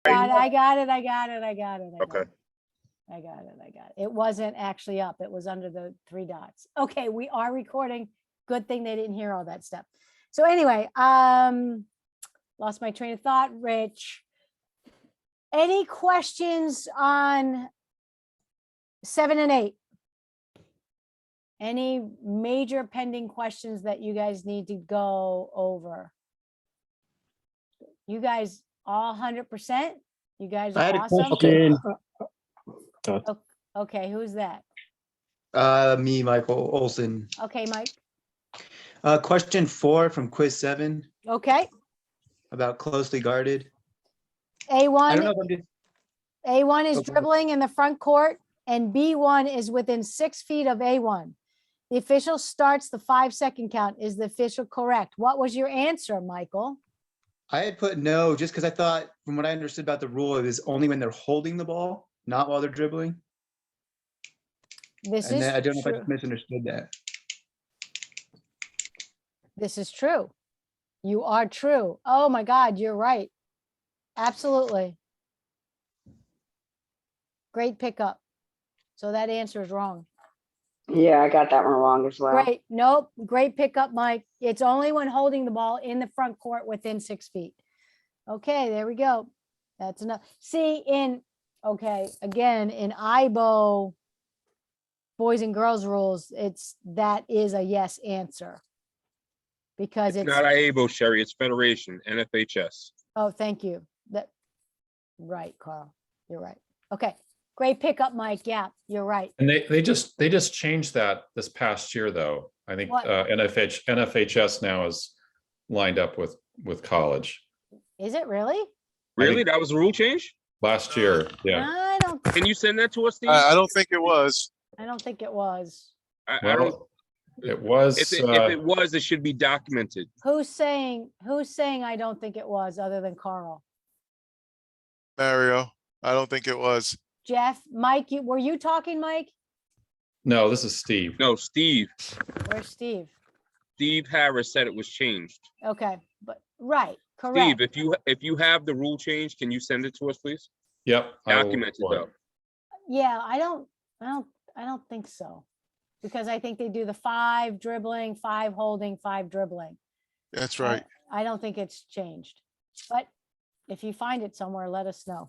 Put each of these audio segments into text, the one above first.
I got it. I got it. I got it. Okay. I got it. I got it. It wasn't actually up. It was under the 3 dots. Okay, we are recording. Good thing they didn't hear all that stuff. So anyway, lost my train of thought, Rich. Any questions on 7 and 8? Any major pending questions that you guys need to go over? You guys all 100%? You guys I are had a awesome. question. Okay, who's that? Me, Michael Olson. Okay, Mike. Question 4 from quiz 7 Okay, about closely guarded. I don't know A1, if I'm just, A1 is Okay. dribbling in the front court and B1 is within 6 feet of A1. The official starts the 5-second count. Is the official correct? What was your answer, Michael? I had put no, just because I thought, from what I understood about the rule, it was only when they're holding the ball, not while they're dribbling. This And is then I don't know if I true. just misunderstood that. This is true. You are true. Oh my God, you're right. Absolutely. Great pickup. So that answer is wrong. Yeah, I got that one wrong as well. Great. Nope. Great pickup, Mike. It's only when holding the ball in the front court within 6 feet. Okay, there we go. That's enough. See, okay, again, in IBO boys and girls rules, that is a yes answer. Because It's not IABO, Sherry. It's Federation, NFHS. Oh, thank you. Right, Carl. You're right. Okay. Great pickup, Mike. Yeah, you're right. And they just changed that this past year, though. I think What? NFHS now is lined up with college Is it really? Really? think- That was a rule change? last year. Yeah. I don't Can you send that to us, Steve? I don't think it was. think it was. I don't. Well, it was. If it was, it should be documented. Who's saying I don't think it was other than Carl? Mario, I don't think it was. Jeff, Mike, were you talking, Mike? No, this is Steve. No, Steve. Where's Steve? Steve Harris said it was changed. Okay, but right, correct. Steve, if you have the rule change, can you send it to us, please? Yep. I will Documented report. though. Yeah, I don't think so. Because I think they do the 5 dribbling, 5 holding, 5 dribbling. That's right. I don't think it's changed. But if you find it somewhere, let us know.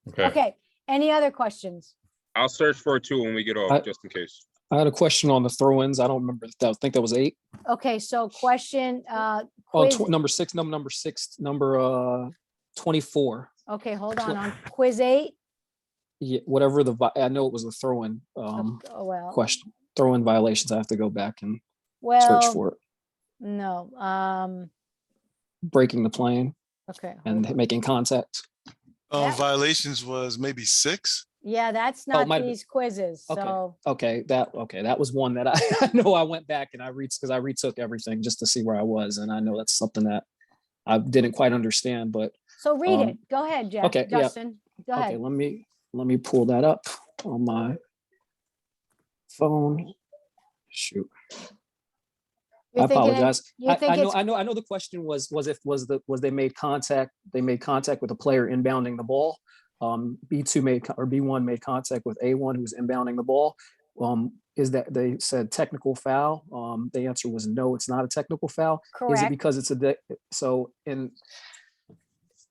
Okay. Okay, any other questions? I'll search for it too when we get off, just in case. I had a question on the throw-ins. I don't remember. I think that was 8. Okay, so question, Oh, quiz, number 6, number 24. okay, hold on quiz 8. Yeah, whatever I know it was a throw-in Oh, well, question. Throw-in violations. I have to go back and search well, for it. no, Breaking the plane okay. and making contact. Yeah. Violations was maybe 6. Yeah, that's Oh, it not might have been- these quizzes, Okay. so, Okay, that was one that I know I went back and I retook everything just to see where I was, and I know that's something that I didn't quite understand, but so read it. Go ahead, Jeff, okay, yeah. Justin, go okay, ahead. let me pull that up on my phone. Shoot. You're I thinking it- apologize. you I think it's- know the question was they made contact with a player inbounding the ball. B1 made contact with A1 who's inbounding the ball. Is that they said technical foul? The answer was no, it's not a technical foul. Is it Correct. because it's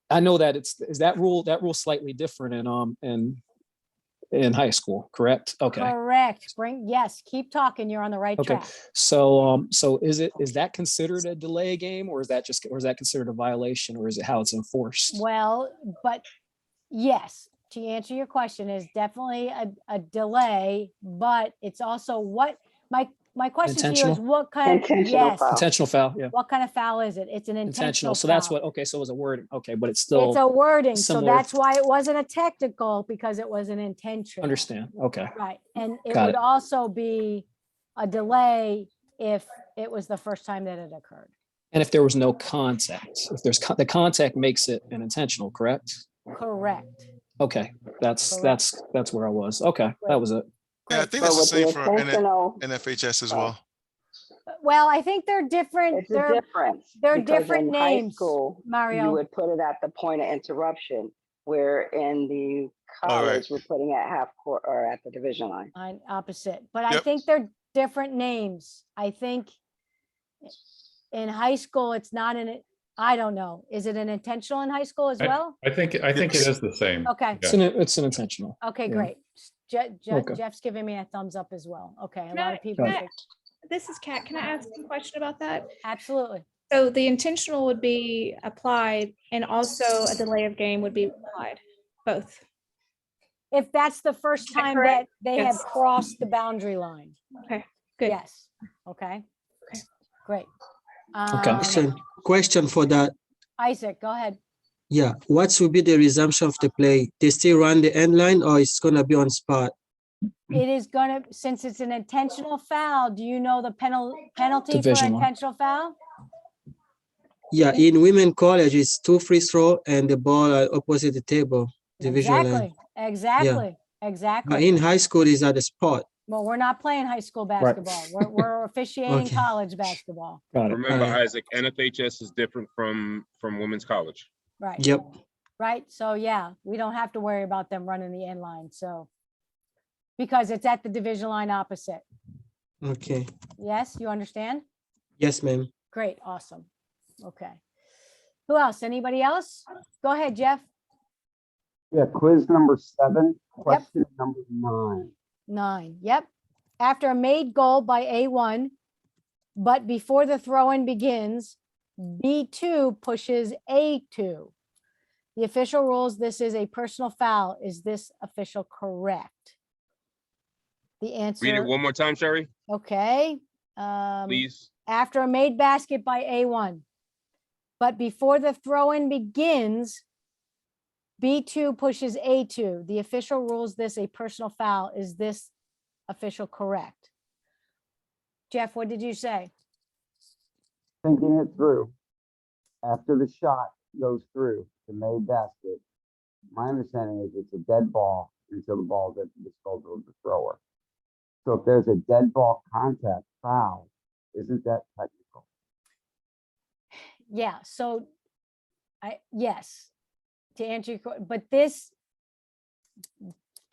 I know that is that rule slightly different in high school, correct? Okay. Correct. Yes, keep talking. You're on the right Okay. track. So is that considered a delay game, or is that considered a violation, or is it how it's enforced? Well, but yes, to answer your question is definitely a delay, but it's also my question to you is Intentional? what kind of, Intentional yes, foul. Intentional foul, yeah. what kind of foul is it? It's an intentional Intentional. So that's foul. what, okay, so it was a wording. Okay, but it's It's still a wording, so similar. that's why it wasn't a technical, because it was an intentional. understand. Okay. Right, and it Got would it. also be a delay if it was the first time that it occurred. And if there was no contact, if there's the contact makes it an intentional, correct? Correct. Okay, that's Correct. where I was. Okay, that was it. Yeah, I Great. think But it's the with the same for intentional, NFHS as Oh. well. Well, I think they're different. it's a difference. they're because different in high names, school, Mario. You would put it at the point of interruption. where in the All right. college, we're putting it half court or at the division line. On opposite, but I Yep. think they're different names. I think in high school, it's not in it. I don't know. Is it an intentional in high school as well? I think it Yes. is the same. Okay, Yeah. It's an intentional. okay, Yeah. great. Okay. Jeff's giving me a thumbs up as well. Okay, a Can lot I- of people. can I- think- This is Kat. Can I ask a question about that? Absolutely. So the intentional would be applied and also a delay of game would be applied, both. If that's the first Is that time that correct? they have Yes. crossed the boundary line. Okay, good. Yes, okay. Okay. Great. Okay. Question for that. Isaac, go ahead. Yeah, what will be the resumption of the play? They still run the end line or it's gonna be on spot? It is gonna, since it's an intentional foul, do you know the penalty for Division one. intentional foul? Yeah, in women college, it's 2 free throw and the ball are opposite the table, division line. Exactly, But exactly. in high school, is at the spot. Well, we're not playing high school basketball. We're officiating Okay. college basketball, Got it. Remember, Alright. Isaac, NFHS is different from women's college. right? Yep. Right, so yeah, we don't have to worry about them running the end line, so. Because it's at the division line opposite. Okay. Yes, you understand? Yes, ma'am. Great, awesome. Okay. Who else? Anybody else? Go ahead, Jeff. Yeah, quiz number 7, question number 9. 9, yep. After a made goal by A1, but before the throw-in begins, B2 pushes A2. The official rules, this is a personal foul. Is this official correct? The Read it answer, one more time, Sherry, okay. please. After a made basket by A1, but before the throw-in begins, B2 pushes A2. The official rules this a personal foul. Is this official correct? Jeff, what did you say? Thinking it through, after the shot goes through the made basket, my understanding is it's a dead ball until the ball is at the disposal of the thrower. So if there's a dead ball contact foul, isn't that technical? Yeah, so yes, to answer your question, but this,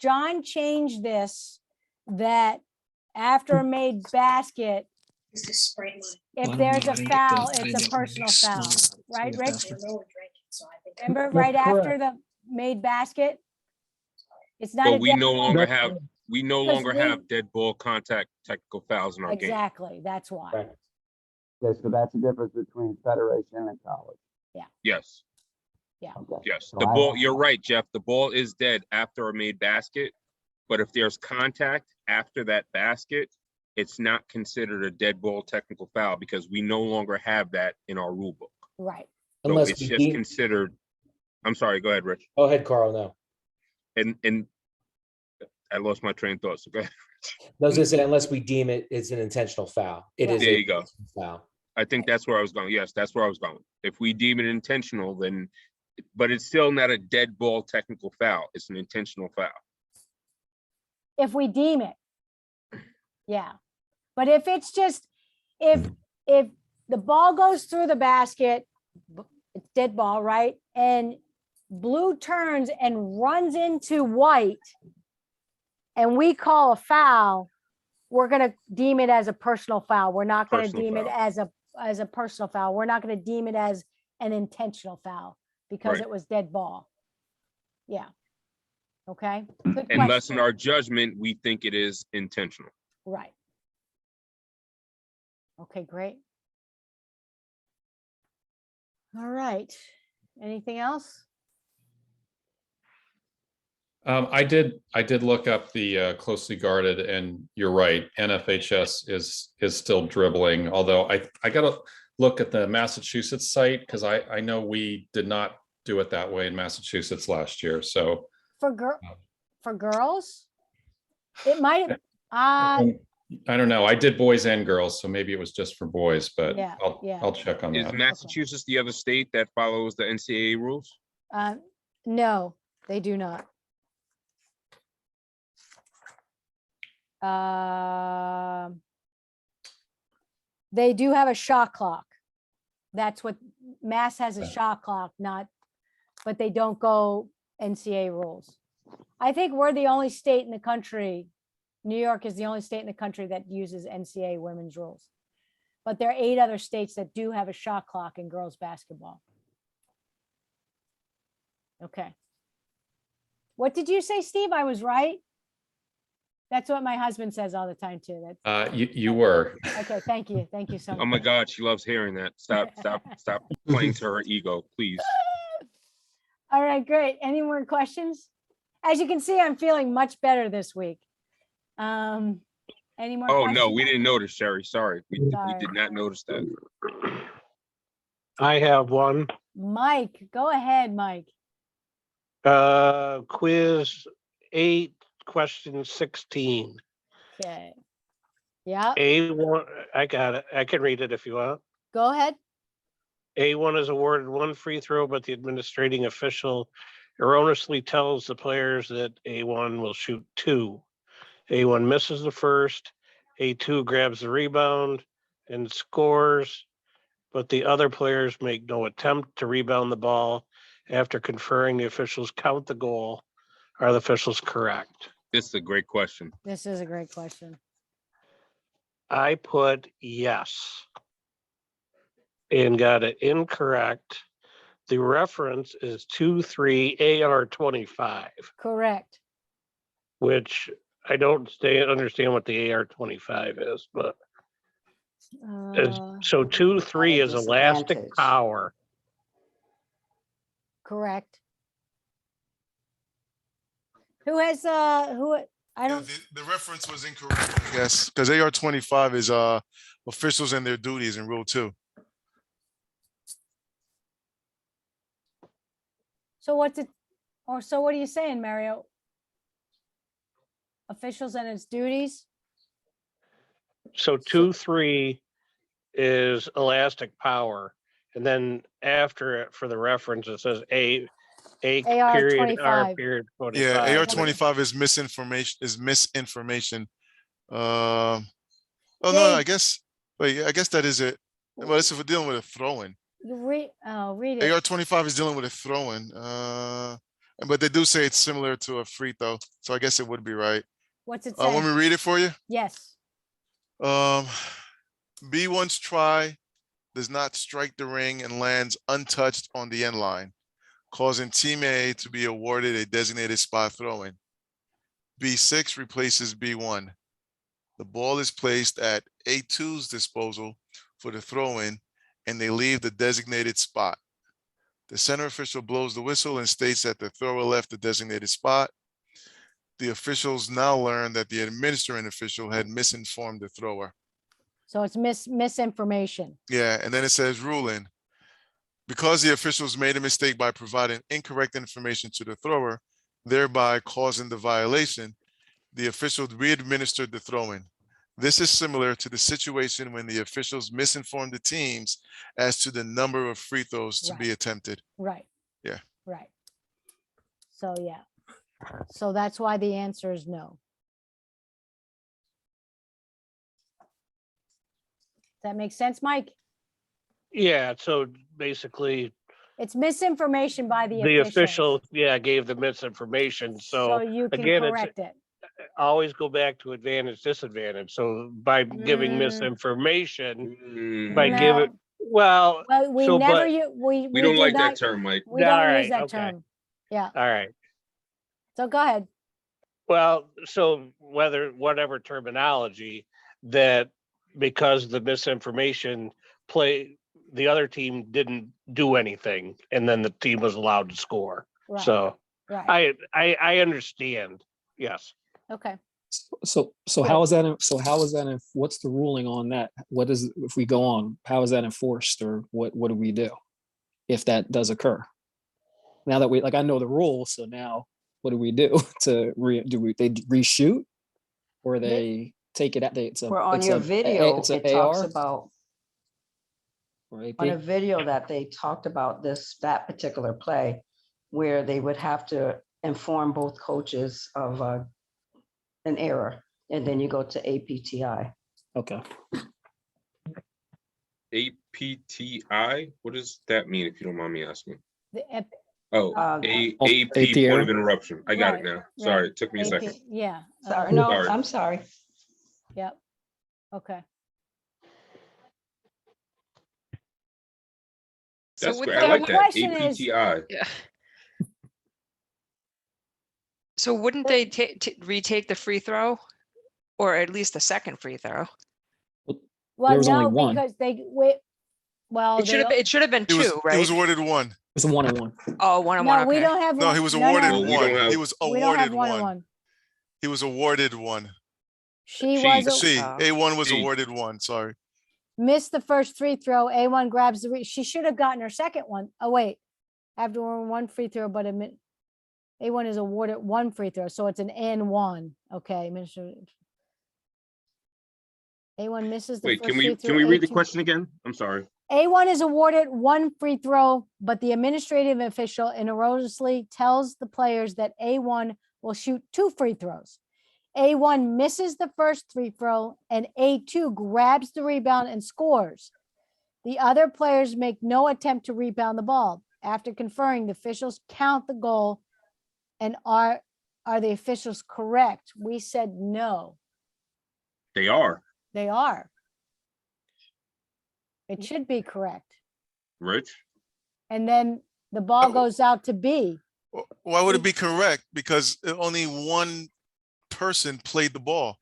John changed this, that after a made basket, if there's a foul, it's a personal foul, right, Rich? Remember, right after the made basket? It's not a But we dead no ball. longer have, we no Because longer we- have dead ball contact technical fouls in our game. Exactly, that's why. Right. Okay, so that's the difference between federation and college. Yes, Okay. yes. So The I- ball, you're right, Jeff. The ball is dead after a made basket. But if there's contact after that basket, it's not considered a dead ball technical foul because we no longer have that in our rule book. Right, So Unless it's we just deem, considered, I'm sorry, go ahead, Rich. go ahead, Carl, no. And I lost my train of thought, so go ahead. I was gonna say, unless we deem it is an intentional foul. It is There a you go. foul. I think that's where I was going. Yes, that's where I was going. If we deem it intentional, then, but it's still not a dead ball technical foul. It's an intentional foul. if we deem it. Yeah, but if it's just, if the ball goes through the basket, it's dead ball, right? And blue turns and runs into white, and we call a foul, we're gonna deem it as a personal foul. We're not gonna Personal deem it foul. as a personal foul. We're not gonna deem it as an intentional foul because Right. it was dead ball. Yeah. Okay. Good Unless question. in our judgment, we think it is intentional. Right. Okay, great. All right. Anything else? I did look up the closely guarded, and you're right. NFHS is still dribbling, although I gotta look at the Massachusetts site because I know we did not do it that way in Massachusetts last year. So For girls? It might have, I don't know. I did boys and girls, so maybe it was just for boys, but Yeah, yeah. I'll check on Is that. Massachusetts the other state that follows the NCAA rules? no, they do not. They do have a shot clock. That's what, Mass has a shot clock, not, but they don't go NCAA rules. I think we're the only state in the country, New York is the only state in the country that uses NCAA women's rules. But there are 8 other states that do have a shot clock in girls basketball. Okay. What did you say, Steve? I was right? That's what my husband says all the time too. That's You were. okay. Thank you. Thank you so much. Oh my God, she loves hearing that. Stop playing to her ego, please. All right, great. Any more questions? As you can see, I'm feeling much better this week. Any more Oh, questions? no, we didn't notice, Sherry. Sorry. We Sorry. did not notice that. I have one. Mike, go ahead, Mike. Quiz 8, question 16. Okay. Yeah, A1, I got it. I can read it if you want. go ahead. A1 is awarded 1 free throw, but the administrating official erroneously tells the players that A1 will shoot 2. A1 misses the first, A2 grabs the rebound and scores, but the other players make no attempt to rebound the ball. After conferring, the officials count the goal. Are the officials correct? This is a great question. This is a great question. I put yes and got it incorrect. The reference is 23 AR 25, Correct. which I don't understand what the AR 25 is, but so 2-3 is elastic disadvantage. power. Correct. Who has who I don't The reference was incorrect, I guess, because AR 25 is officials and their duties in Rule 2. so what's it or so what are you saying, Mario? Officials and its duties? So 2-3 is elastic power. And then after it, for the reference, it says A AR period, R 25. period 25. Yeah, AR 25 is misinformation. Oh no, Dave. I guess. Wait, I guess that is it. Well, this is for dealing with a throw-in. You read it. AR 25 is dealing with a throw-in. But they do say it's similar to a free throw, so I guess it would be right. What's it Want say? me to read it for you? Yes. B1's try does not strike the ring and lands untouched on the end line, causing Team A to be awarded a designated spot throw-in. B6 replaces B1. The ball is placed at A2's disposal for the throw-in, and they leave the designated spot. The center official blows the whistle and states that the thrower left the designated spot. The officials now learn that the administering official had misinformed the thrower. So it's misinformation. Yeah, and then it says ruling. Because the officials made a mistake by providing incorrect information to the thrower, thereby causing the violation, the official re-administered the throw-in. This is similar to the situation when the officials misinformed the teams as to the number of free throws to be attempted. Right. Yeah. Right. So yeah. So that's why the answer is no. Does that make sense, Mike? Yeah, so basically It's misinformation by the the officials. official, gave the misinformation. So So you can again, correct it. always go back to advantage, disadvantage. So by giving misinformation, by No. giving, well, Well, we so, never but- use, we don't did like that not- term, Mike. We All don't right, use that okay. term. Yeah. all right. So go ahead. Well, so whatever terminology that because the misinformation the other team didn't do anything and then the team was allowed to score. Right. So Right. I understand. Yes. Okay. So how is that? What's the ruling on that? What is, if we go on, how is that enforced, or what do we do if that does occur? Now that I know the rules, so now what do we do to they reshoot, or they take it out? Where on your video, it talks about, or on a AP? video that they talked about that particular play, where they would have to inform both coaches of an error, and then you go to APTI. Okay. APTI, what does that mean, if you don't mind me asking? Oh, Uh, AP AP point error. of interruption. I got it Right, now. Sorry, it took me a AP, second. yeah. Sorry, no, Sorry. I'm sorry. Yep. Okay. So That's would great. I So that like the that. question is- APTI. Yeah. So wouldn't they retake the free throw? Or at least the second free throw? Well, was only no, one. because well, It should have been He was, two, he right? was awarded one. It's a 1-on-1. Oh, one on no, one, we okay. don't have. No, one- he was no, no, awarded Well, we don't one. have- He was We don't have awarded one on one. one. He was awarded one. She She. was, She, Oh. A1 was She. awarded one, sorry. missed the first free throw. A1 grabs she should have gotten her second one. Oh, wait. After one free throw, but A1 is awarded one free throw, so it's an N1. Okay, Minister. A1 misses the Wait, first can free we throw. read the A2 question again? I'm sorry. A1 is awarded one free throw, but the administrative official erroneously tells the players that A1 will shoot two free throws. A1 misses the first free throw and A2 grabs the rebound and scores. The other players make no attempt to rebound the ball. After conferring, the officials count the goal and are the officials correct? We said no, They are. they are. It should be correct. Rich? And then the ball goes out to B. Why would it be correct? Because only one person played the ball.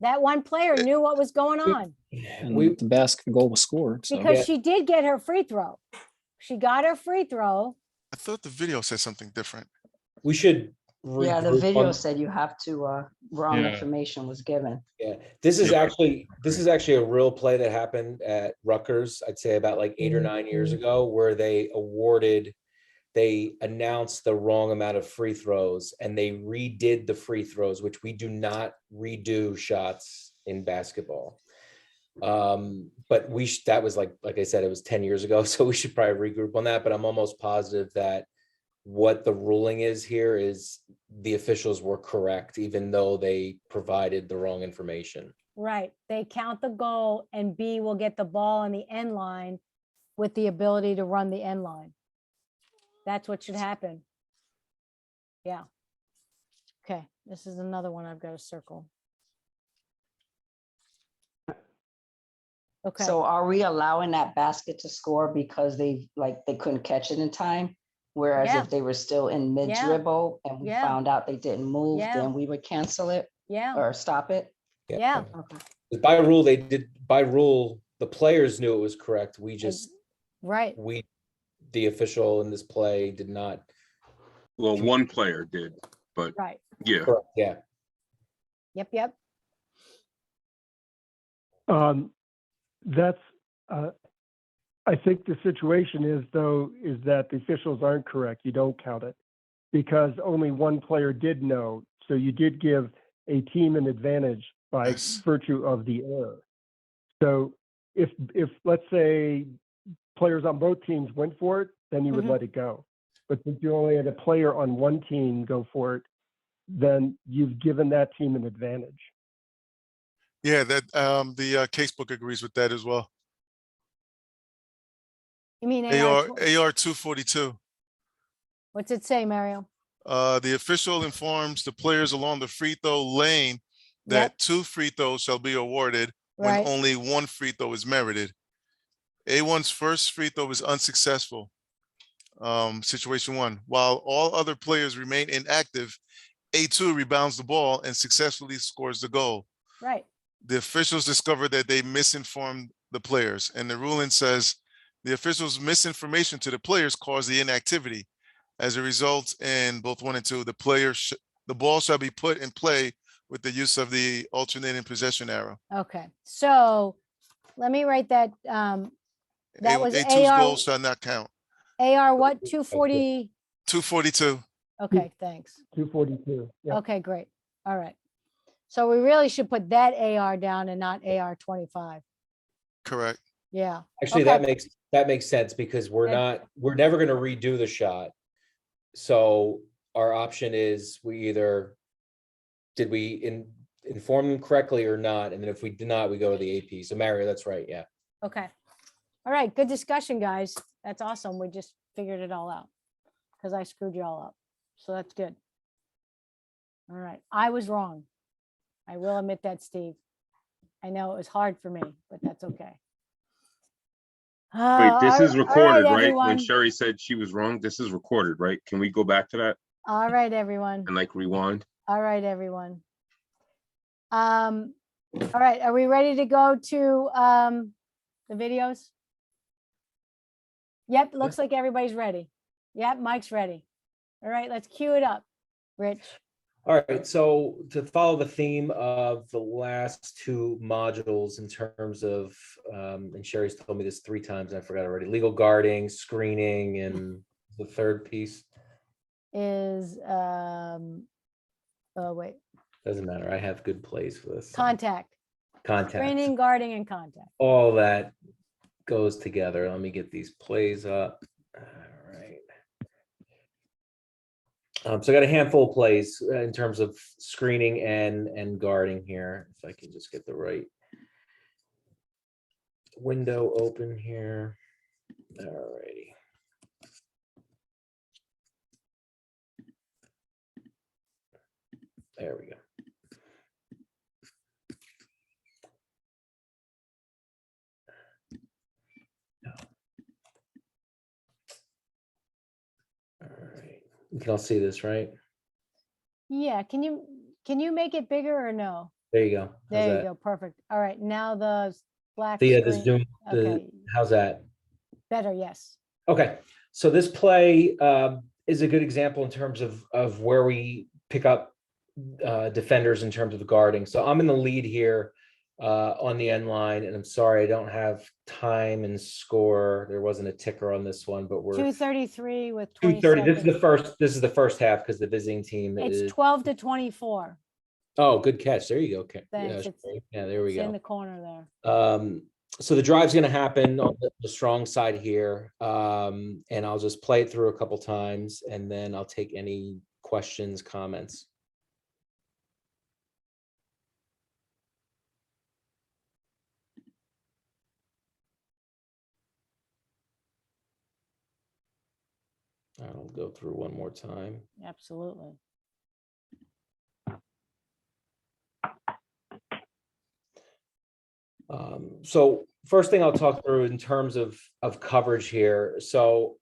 That one player knew what was going on And We, the basket goal was scored. So because Yeah. she did get her free throw. She got her free throw. I thought the video said something different. we should. Yeah, the regroup video on- said you have to, wrong Yeah. information was given. Yeah, this is Yeah. actually a real play that happened at Rutgers, I'd say about like 8 or 9 years ago, where they announced the wrong amount of free throws and they redid the free throws, which we do not redo shots in basketball. But that was like I said, it was 10 years ago, so we should probably regroup on that, but I'm almost positive that what the ruling is here is the officials were correct, even though they provided the wrong information. Right. They count the goal and B will get the ball on the end line with the ability to run the end line. That's what should happen. Yeah. Okay. This is another one I've got to circle. Okay. So are we allowing that basket to score because they couldn't catch it in time? Whereas Yeah. if they were still in mid Yeah. dribble and we Yeah. found out they didn't move, Yeah. then we would cancel it Yeah. or stop it? Yeah. Okay. By rule, the players knew it was correct. We just, Right. the official in this play did not. Well, one player did, but Right. yeah. Correct, yeah. Yep. Yep. That's, I think the situation is that the officials aren't correct. You don't count it because only one player did know. So you did give a team an advantage by Yes. virtue of the error. So if let's say players on both teams went for it, then you would let it go. But since you only had a player on one team go for it, then you've given that team an advantage. Yeah, that the casebook agrees with that as well. You mean AR AR? AR 242. What's it say, Mario? The official informs the players along the free throw lane that Yep. 2 free throws shall be awarded when Right. only 1 free throw is merited. A1's first free throw is unsuccessful. Situation 1. While all other players remain inactive, A2 rebounds the ball and successfully scores the goal. Right. The officials discovered that they misinformed the players, and the ruling says the officials' misinformation to the players caused the inactivity. As a result, in both 1 and 2, the ball shall be put in play with the use of the alternating possession arrow. Okay. So let me write that. That was A2's AR. goal shall not count. AR what? 240. 242. Okay. Thanks. 242. Yeah. Okay. Great. All right. So we really should put that AR down and not AR 25. Correct. Yeah. Actually, Okay. that makes sense because we're Okay. never gonna redo the shot. So our option is did we inform them correctly or not? And then if we did not, we go to the AP. So Mario, that's right, yeah. Okay. All right. Good discussion, guys. That's awesome. We just figured it all out. because I screwed y'all up. So that's good. All right, I was wrong. I will admit that, Steve. I know it was hard for me, but that's okay. Wait, this is recorded, right? When everyone. Sherry said she was wrong, this is recorded, right? Can we go back to that All right, everyone. and like rewind? All right, everyone. All right, are we ready to go to the videos? Yep, looks like everybody's ready. Yep, Mike's ready. All right, let's cue it up. Rich. All right, so to follow the theme of the last two modules in terms of, and Sherry's told me this 3 times, and I forgot already, legal guarding, screening, and the third piece, Is oh wait, doesn't matter, I have good plays for this. contact, Contact, screening, guarding, and contact. all that goes together. Let me get these plays up. All right. So I got a handful of plays in terms of screening and guarding here. If I can just get the right window open here. All righty. There we go. All right. You can all see this, right? Yeah, can you make it bigger or no? There you go. How's There you that? go, perfect. All right, now the black The screen. Zoom, Okay, how's that? better, yes. Okay, so this play is a good example in terms of where we pick up defenders in terms of guarding. So I'm in the lead here on the end line, and I'm sorry I don't have time and score. There wasn't a ticker on this one, but we're 2:33 with 20 2:30. This seconds. is the first half because the visiting team It's is 12 to 24. Oh, good catch. There you go. Okay. Thanks. Yeah, there we It's in go. the corner there. So the drive's going to happen on the strong side here. And I'll just play it through a couple times and then I'll take any questions, comments. I'll go through one more time. Absolutely. So first thing I'll talk through in terms of coverage here. So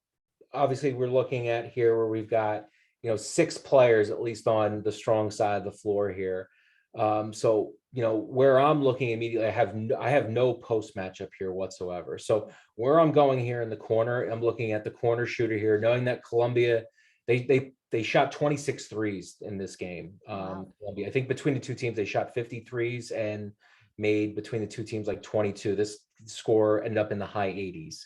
obviously we're looking at here where we've got, 6 players at least on the strong side of the floor here. So, where I'm looking immediately, I have no post matchup here whatsoever. So where I'm going here in the corner, I'm looking at the corner shooter here, knowing that Columbia, they shot 26 threes in this game. Wow. Columbia, I think between the two teams, they shot 50 threes and made between the two teams like 22. This score ended up in the high 80s.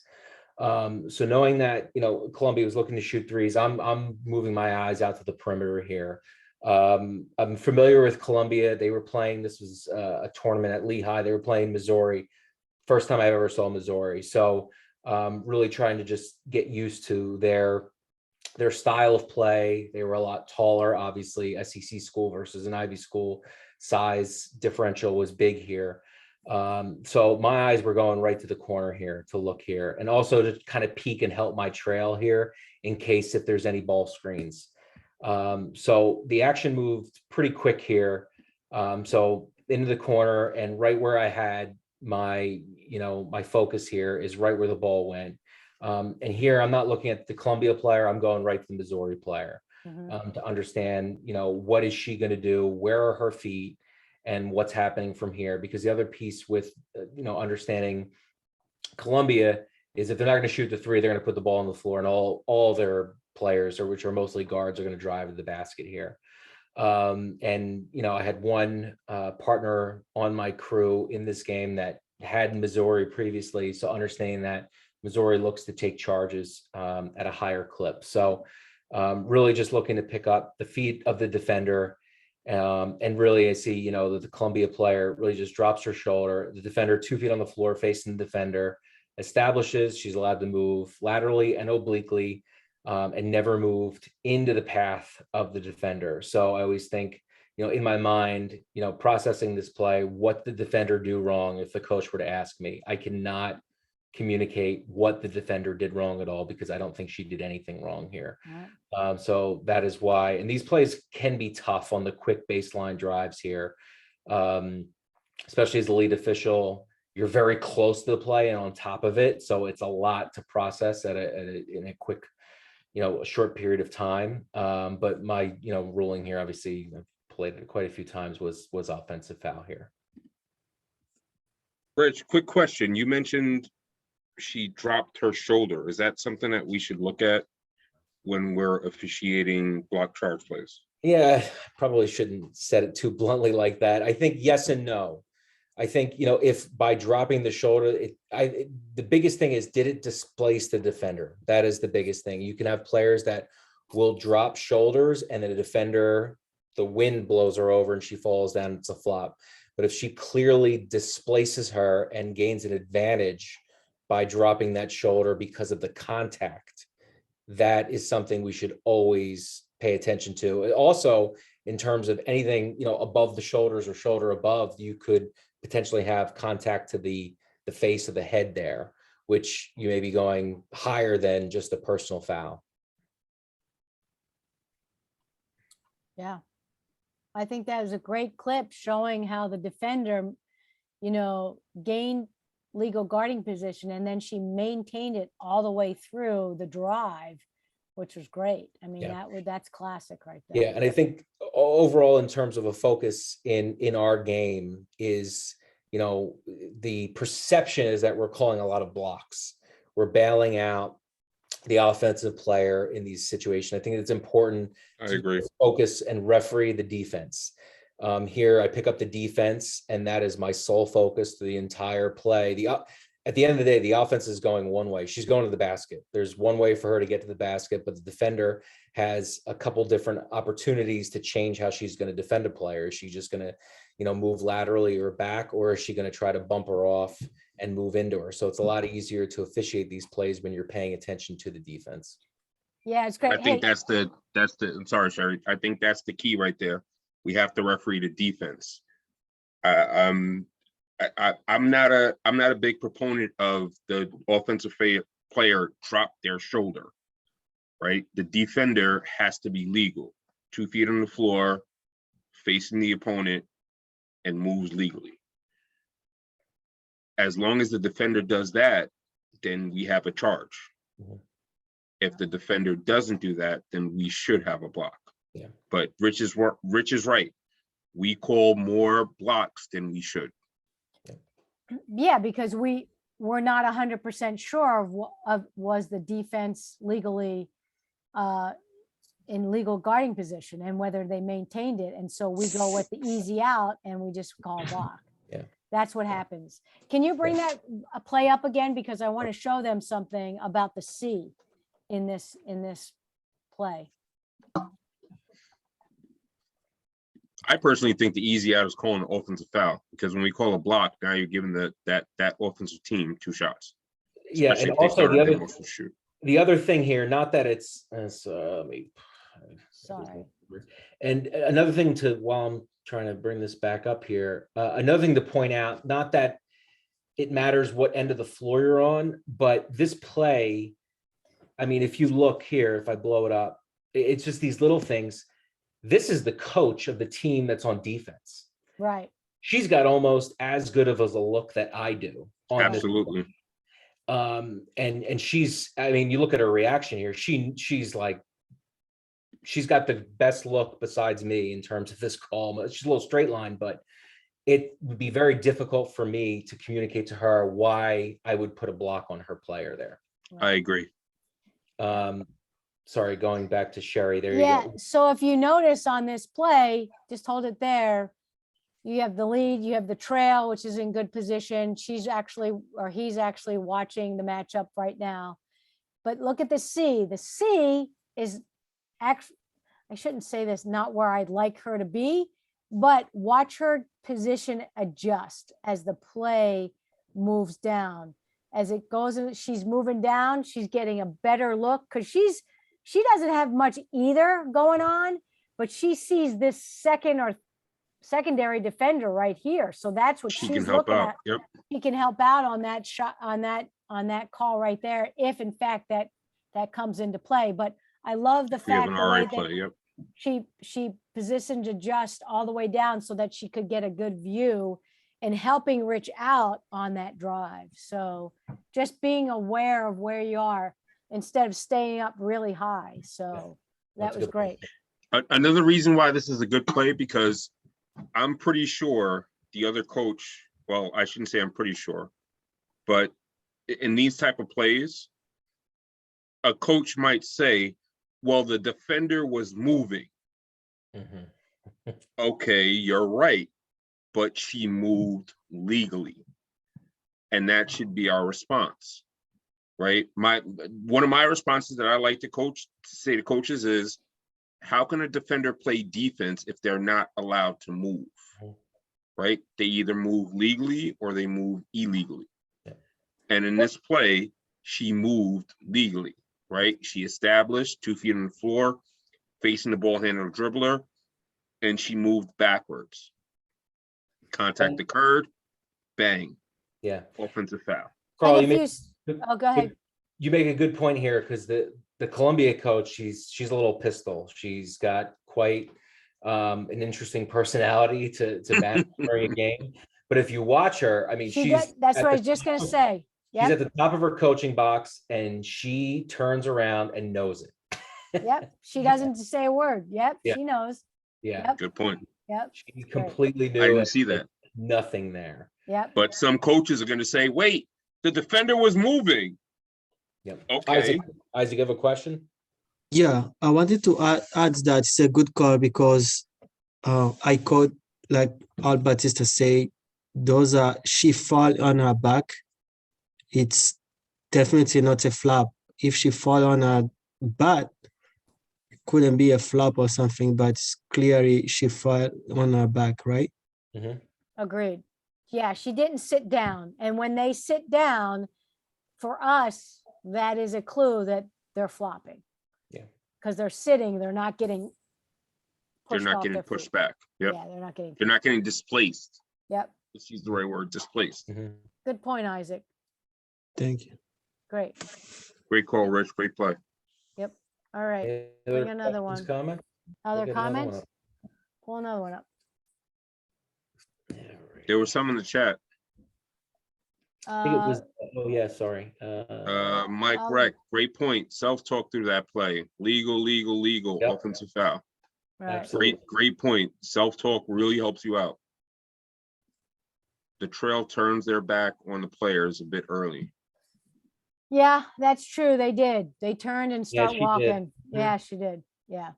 So knowing that, Columbia was looking to shoot threes, I'm moving my eyes out to the perimeter here. I'm familiar with Columbia. They were playing, this was a tournament at Lehigh. They were playing Missouri. First time I ever saw Missouri. So really trying to just get used to their style of play. They were a lot taller, obviously. SEC school versus an Ivy school. Size differential was big here. So my eyes were going right to the corner here to look here and also to kind of peek and help my trail here in case if there's any ball screens. So the action moved pretty quick here. So into the corner and right where I had my, my focus here is right where the ball went. And here I'm not looking at the Columbia player, I'm going right to the Missouri player. To understand, what is she going to do? Where are her feet? And what's happening from here? Because the other piece with, understanding Columbia is if they're not going to shoot the three, they're going to put the ball on the floor and all their players, or which are mostly guards, are going to drive to the basket here. And, I had one partner on my crew in this game that had Missouri previously. So understanding that Missouri looks to take charges at a higher clip. So really just looking to pick up the feet of the defender. And really I see, that the Columbia player really just drops her shoulder, the defender 2 feet on the floor facing the defender, establishes she's allowed to move laterally and obliquely, and never moved into the path of the defender. So I always think, in my mind, processing this play, what did the defender do wrong? If the coach were to ask me, I cannot communicate what the defender did wrong at all, because I don't think she did anything wrong here. Right. So that is why, and these plays can be tough on the quick baseline drives here, especially as the lead official. You're very close to the play and on top of it, so it's a lot to process in a quick, a short period of time. But my, ruling here, obviously, I've played it quite a few times, was offensive foul here. Rich, quick question. You mentioned she dropped her shoulder. Is that something that we should look at when we're officiating block charge plays? Yeah, probably shouldn't set it too bluntly like that. I think yes and no. I think, if by dropping the shoulder, the biggest thing is, did it displace the defender? That is the biggest thing. You can have players that will drop shoulders and then the defender, the wind blows her over and she falls down, it's a flop. But if she clearly displaces her and gains an advantage by dropping that shoulder because of the contact, that is something we should always pay attention to. Also, in terms of anything, above the shoulders or shoulder above, you could potentially have contact to the face of the head there, which you may be going higher than just a personal foul. Yeah. I think that was a great clip showing how the defender, gained legal guarding position, and then she maintained it all the way through the drive, which was great. I mean, that's classic right there. Yeah, and I think overall, in terms of a focus in our game, is the perception is that we're calling a lot of blocks. We're bailing out the offensive player in these situations. I think it's important to focus and referee the defense. Here, I pick up the defense, and that is my sole focus to the entire play. At the end of the day, the offense is going one way. She's going to the basket. There's one way for her to get to the basket, but the defender has a couple different opportunities to change how she's going to defend a player. Is she just going to, move laterally or back, or is she going to try to bump her off and move into her? So it's a lot easier to officiate these plays when you're paying attention to the defense. Yeah, it's great. I think that's the, I'm sorry, Sherry. I think that's the key right there. We have to referee the defense. I'm not a big proponent of the offensive player drop their shoulder, right? The defender has to be legal, 2 feet on the floor, facing the opponent, and moves legally. As long as the defender does that, then we have a charge. Mhm. If the defender doesn't do that, then we should have a block. Yeah. But Rich is right. We call more blocks than we should. Yeah, because we're not 100% sure of was the defense legally in legal guarding position and whether they maintained it. And so we go with the easy out and we just call a block. Yeah. That's what happens. Can you bring that play up again? Because I want to show them something about the C in this play. I personally think the easy out is calling an offensive foul, because when we call a block, now you're giving that offensive team 2 shots. Yeah, Especially and if they also start their most shoot. the other thing here, not that it's Sorry. And another thing while I'm trying to bring this back up here, another thing to point out, not that it matters what end of the floor you're on, but this play, I mean, if you look here, if I blow it up, it's just these little things. This is the coach of the team that's on defense. Right. She's got almost as good of a look that I do on Absolutely. And she's, I mean, you look at her reaction here, she's like, she's got the best look besides me in terms of this call. She's a little straight line, but it would be very difficult for me to communicate to her why I would put a block on her player there. I agree. Sorry, going back to Sherry, there you go. So if you notice on this play, just hold it there. You have the lead, you have the trail, which is in good position. He's actually watching the matchup right now. But look at the C. The C is actually, I shouldn't say this, not where I'd like her to be, but watch her position adjust as the play moves down. As it goes, she's moving down, she's getting a better look because she doesn't have much either going on, but she sees this secondary defender right here. So that's what She she's can help looking out. at. Yep. He can help out on that shot, on on that call right there, if in fact that comes into play. But I love the We have fact an the way RA that play, yep. she positioned adjust all the way down so that she could get a good view and helping Rich out on that drive. So just being aware of where you are instead of staying up really high. So That's that a was good point. great. Another reason why this is a good play, because I'm pretty sure the other coach, well, I shouldn't say I'm pretty sure, but in these type of plays, a coach might say, well, the defender was moving. Mhm. Okay, you're right, but she moved legally. And that should be our response, right? One of my responses that I like to say to coaches is, how can a defender play defense if they're not allowed to move, right? They either move legally or they move illegally. Yeah. And in this play, she moved legally, right? She established 2 feet on the floor, facing the ball handler dribbler, and she moved backwards. Contact occurred, bang, Yeah. offensive foul. Carl, And you if make, oh, go ahead. you make a good point here, because the Columbia coach, she's a little pistol. She's got quite an interesting personality to manage during a game. But if you watch her, I mean, That's what I was just gonna say. She's at Yep, the top of her coaching box, and she turns around and knows it. yep. She doesn't say a word. Yep, Yeah. she knows. Yeah, Yep, Good point. yep, she great. completely knew. I didn't and see did that. Nothing there. Yep. But some coaches are going to say, wait, the defender was moving. Yep. Okay. Isaac, you have a question? Yeah, I wanted to add that it's a good call because I caught, like Al Batista say, she fall on her back. It's definitely not a flop. If she fall on her butt, it couldn't be a flop or something, but clearly she fall on her back, right? Mhm. Agreed. Yeah, she didn't sit down. And when they sit down, for us, that is a clue that they're flopping. Yeah. Because they're sitting, they're not getting They're pushed not off getting their pushed feet. back. Yep. Yeah, they're not getting. They're not getting displaced. Yep. Let's use the right word, displaced. Mhm. Good point, Isaac. Thank you. Great. Great call, Rich. Great play. Yep. All right. Any Bring other another questions, one. comments? Other We'll get another one comments? up. Pull another one up. All right. There was some in the chat. I think it was, oh yeah, sorry. Mike I'll- Reck, great point. Self-talk through that play. Legal, Yep. offensive foul. Right. Absolutely. Great point. Self-talk really helps you out. The trail turns their back on the players a bit early. Yeah, that's true. They did. They turned and Yeah, start she did. walking. Mhm. Yeah, she did. Yeah.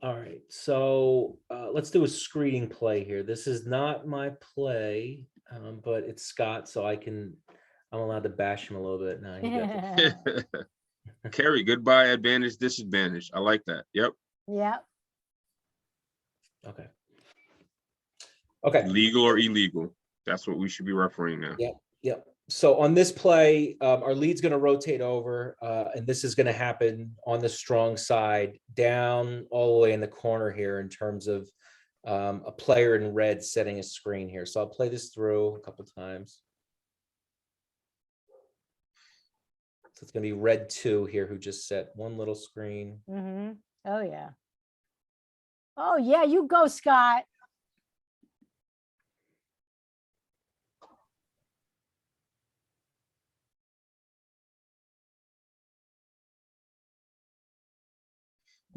All right, so let's do a screening play here. This is not my play, but it's Scott, so I'm allowed to bash him a little bit now. He got the- Kerry, goodbye, advantage, disadvantage. I like that. Yep. Yeah. Okay. Okay. Legal or illegal. That's what we should be refereeing now. Yep. Yep. So on this play, our lead's going to rotate over, and this is going to happen on the strong side, down all the way in the corner here in terms of a player in red setting a screen here. So I'll play this through a couple times. So it's going to be red 2 here who just set one little screen. Mm-hmm. Oh, yeah. Oh, yeah, you go, Scott.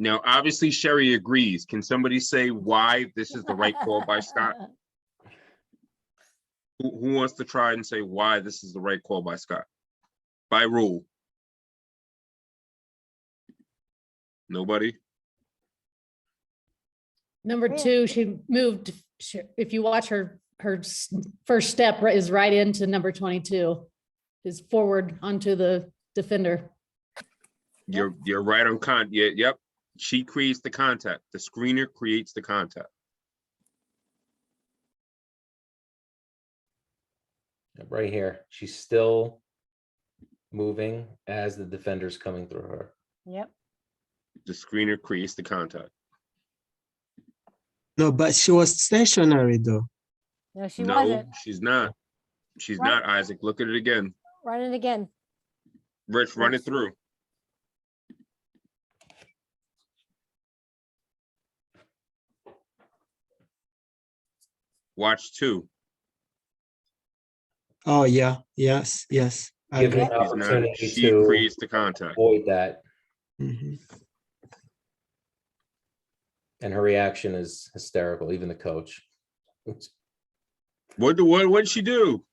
Now, obviously, Sherry agrees. Can somebody say why this is the right call by Scott? Who wants to try and say why this is the right call by Scott? By rule. Nobody? Number 2, she moved, if you watch her first step is right into number 22, is forward onto the defender. You're right on yep. She creates the contact. The screener creates the contact. Right here. She's still moving as the defender's coming through her. Yep. The screener creates the contact. No, but she was stationary though. No, she No, wasn't. she's not. She's Right. not, Isaac. Look at it again. Run it again. Rich, run it through. Watch 2. Oh yeah, yes, yes. I Give her agree. an She's not, opportunity she to creates the contact. avoid that. Mhm. And her reaction is hysterical, even the coach. What'd she do?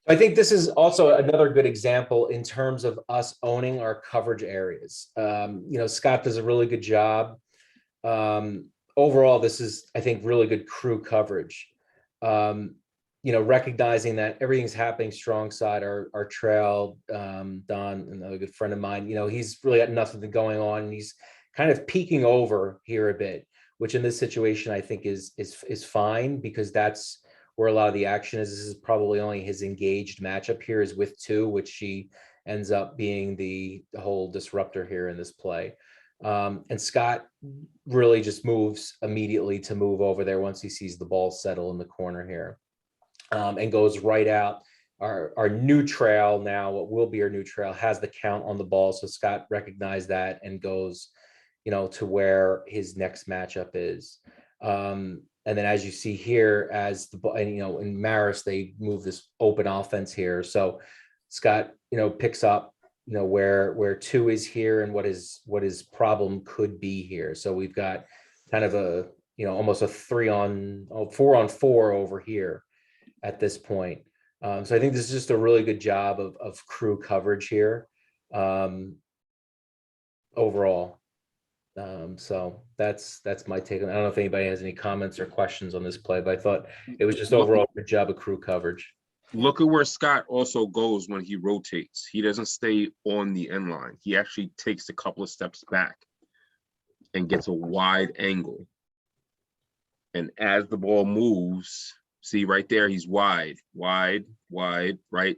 I think this is also another good example in terms of us owning our coverage areas. Scott does a really good job. Overall, this is, I think, really good crew coverage. Recognizing that everything's happening strong side, our trail, Don, another good friend of mine, he's really got nothing going on. And he's kind of peeking over here a bit, which in this situation, I think is fine, because that's where a lot of the action is. This is probably only his engaged matchup here is with 2, which she ends up being the whole disruptor here in this play. And Scott really just moves immediately to move over there once he sees the ball settle in the corner here, and goes right out. Our new trail now, what will be our new trail, has the count on the ball. So Scott recognized that and goes, to where his next matchup is. And then as you see here, as in Maris, they move this open offense here. So Scott, picks up, where 2 is here and what his problem could be here. So we've got kind of a, almost a 4-on-4 over here at this point. So I think this is just a really good job of crew coverage here, overall. So that's my take on it. I don't know if anybody has any comments or questions on this play, but I thought it was just overall a good job of crew coverage. Look at where Scott also goes when he rotates. He doesn't stay on the end line. He actually takes a couple of steps back and gets a wide angle. And as the ball moves, see right there, he's wide, right?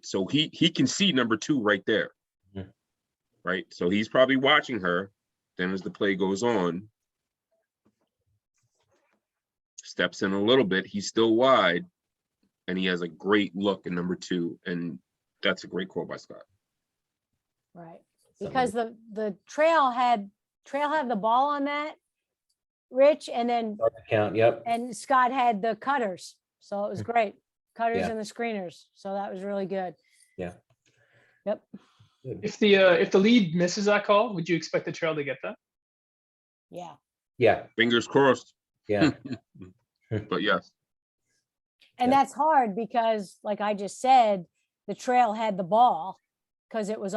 So he can see number 2 right there, right? So he's probably watching her. Then as the play goes on, steps in a little bit, he's still wide, and he has a great look in number 2, and that's a great call by Scott. Right. Because the trail had the ball on that, Rich, and then Count, yep. and Scott had the cutters. So it was great. Cutters Yeah. and the screeners. So that was really good. Yeah. Yep. If the lead misses that call, would you expect the trail to get that? Yeah. Yeah. Fingers crossed. Yeah. But yes. And that's hard because, like I just said, the trail had the ball because it was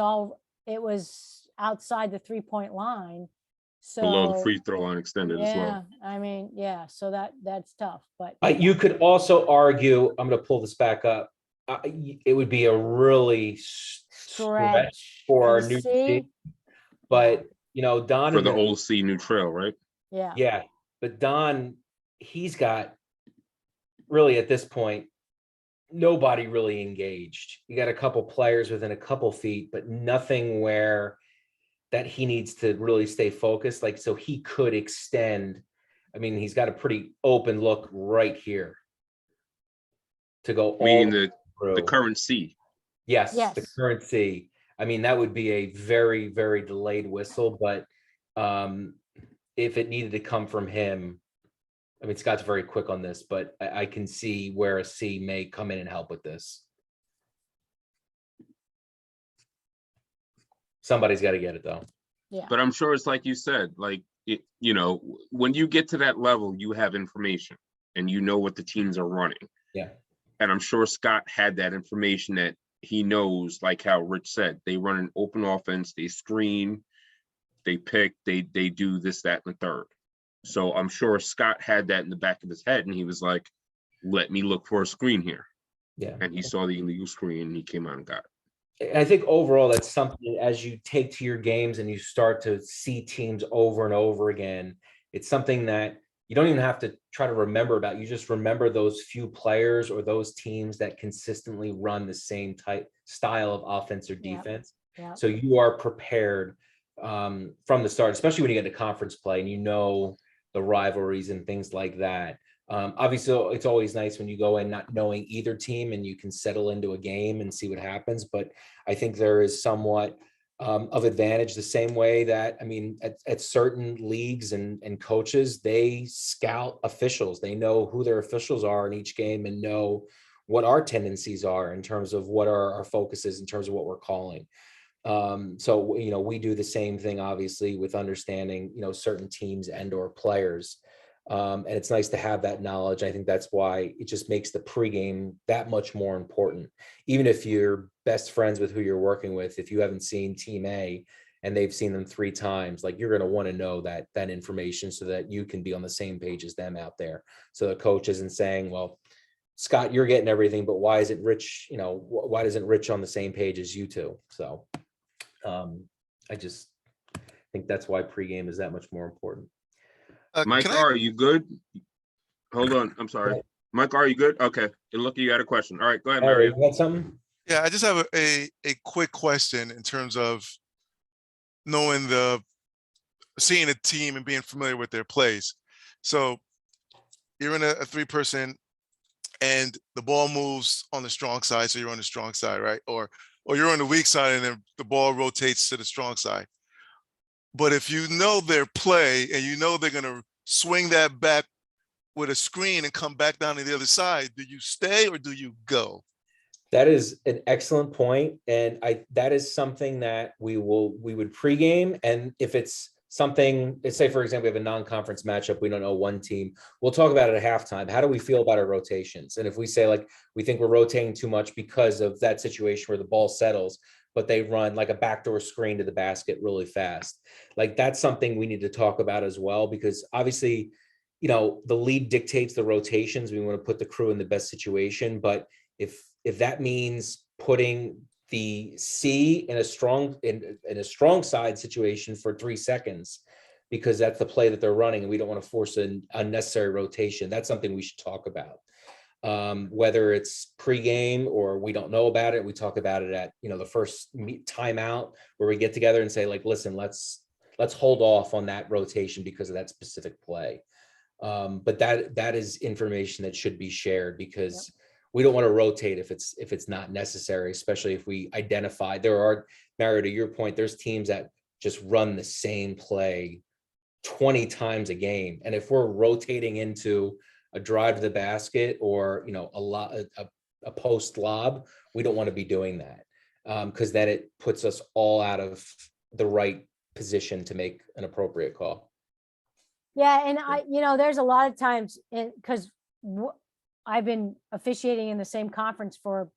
outside the 3-point line. So Below the free throw line extended as well. I mean, yeah. So that's tough. But You could also argue, I'm going to pull this back up. It would be a really stretch for our new team, but Don for the old C new trail, right? Yeah. But Don, he's got really at this point nobody really engaged. You got a couple players within a couple feet, but nothing where that he needs to really stay focused. Like, so he could extend. I mean, he's got a pretty open look right here to go. Meaning the current C. Yes, the current C. I mean, that would be a very, very delayed whistle, but if it needed to come from him, I mean, Scott's very quick on this, but I can see where a C may come in and help with this. Somebody's got to get it though. Yeah. But I'm sure it's like you said, like, when you get to that level, you have information and you know what the teams are running. Yeah. And I'm sure Scott had that information that he knows, like how Rich said, they run an open offense, they screen, they pick, they do this, that, and the third. So I'm sure Scott had that in the back of his head and he was like, let me look for a screen here. Yeah. And he saw the illegal screen and he came out and got it. I think overall, that's something as you take to your games and you start to see teams over and over again, it's something that you don't even have to try to remember about. You just remember those few players or those teams that consistently run the same type style of offense or defense. Yeah. So you are prepared from the start, especially when you get into conference play and the rivalries and things like that. Obviously, it's always nice when you go in not knowing either team and you can settle into a game and see what happens. But I think there is somewhat of advantage the same way that, I mean, at certain leagues and coaches, they scout officials. They know who their officials are in each game and know what our tendencies are in terms of what our focus is in terms of what we're calling. So, you know, we do the same thing, obviously, with understanding, you know, certain teams and or players. And it's nice to have that knowledge. I think that's why it just makes the pregame that much more important. Even if you're best friends with who you're working with, if you haven't seen Team A and they've seen them 3 times, like, you're going to want to know that information so that you can be on the same page as them out there. So the coach isn't saying, well, Scott, you're getting everything, but why isn't Rich, you know, why isn't Rich on the same page as you two? So I just think that's why pregame is that much more important. Mike, are you good? Hold on, I'm sorry. Mike, are you good? Okay, it looked you had a question. All right, go ahead, Mario. You got something? Yeah, I just have a quick question in terms of knowing seeing a team and being familiar with their plays. So you're in a 3-person and the ball moves on the strong side, so you're on the strong side, right? Or you're on the weak side and then the ball rotates to the strong side. But if you know their play and you know they're going to swing that back with a screen and come back down to the other side, do you stay or do you go? That is an excellent point, and that is something that we would pregame. And if it's something, let's say for example, we have a non-conference matchup, we don't know one team, we'll talk about it at halftime. How do we feel about our rotations? And if we say, like, we think we're rotating too much because of that situation where the ball settles, but they run like a backdoor screen to the basket really fast, like, that's something we need to talk about as well, because obviously, you know, the lead dictates the rotations. We want to put the crew in the best situation, but if that means putting the C in a strong side situation for 3 seconds, because that's the play that they're running, and we don't want to force an unnecessary rotation, that's something we should talk about. Whether it's pregame or we don't know about it, we talk about it at, you know, the first timeout where we get together and say, like, listen, let's hold off on that rotation because of that specific play. But that is information that should be shared, because we don't want to rotate if it's not necessary, especially if we identify there are, Mario, to your point, there's teams that just run the same play 20 times a game. And if we're rotating into a drive to the basket or, you know, a post lob, we don't want to be doing that, because then it puts us all out of the right position to make an appropriate call. Yeah, and you know, there's a lot of times, because I've been officiating in the same conference for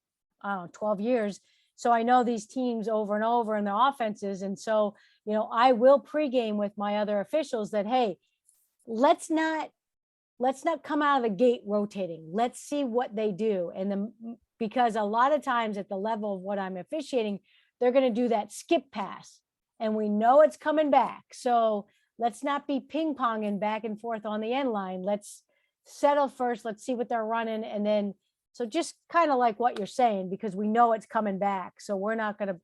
12 years. So I know these teams over and over and their offenses. And so, you know, I will pregame with my other officials that, hey, let's not come out of the gate rotating. Let's see what they do. And because a lot of times at the level of what I'm officiating, they're going to do that skip pass and we know it's coming back. So let's not be ping ponging back and forth on the end line. Let's settle first. Let's see what they're running. And then, so just kind of like what you're saying, because we know it's coming back. So we're not going to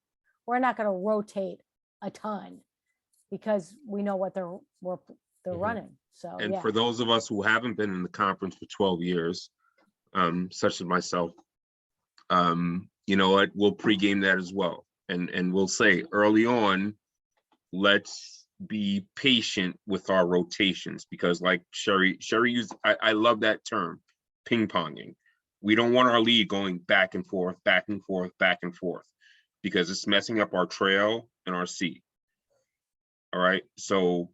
rotate a ton because we know what they're running. So, And yeah. for those of us who haven't been in the conference for 12 years, such as myself, you know what, we'll pregame that as well. And we'll say early on, let's be patient with our rotations, because like Sherry used, I love that term, ping ponging. We don't want our lead going back and forth, back and forth, back and forth, because it's messing up our trail and our seat. All right. So,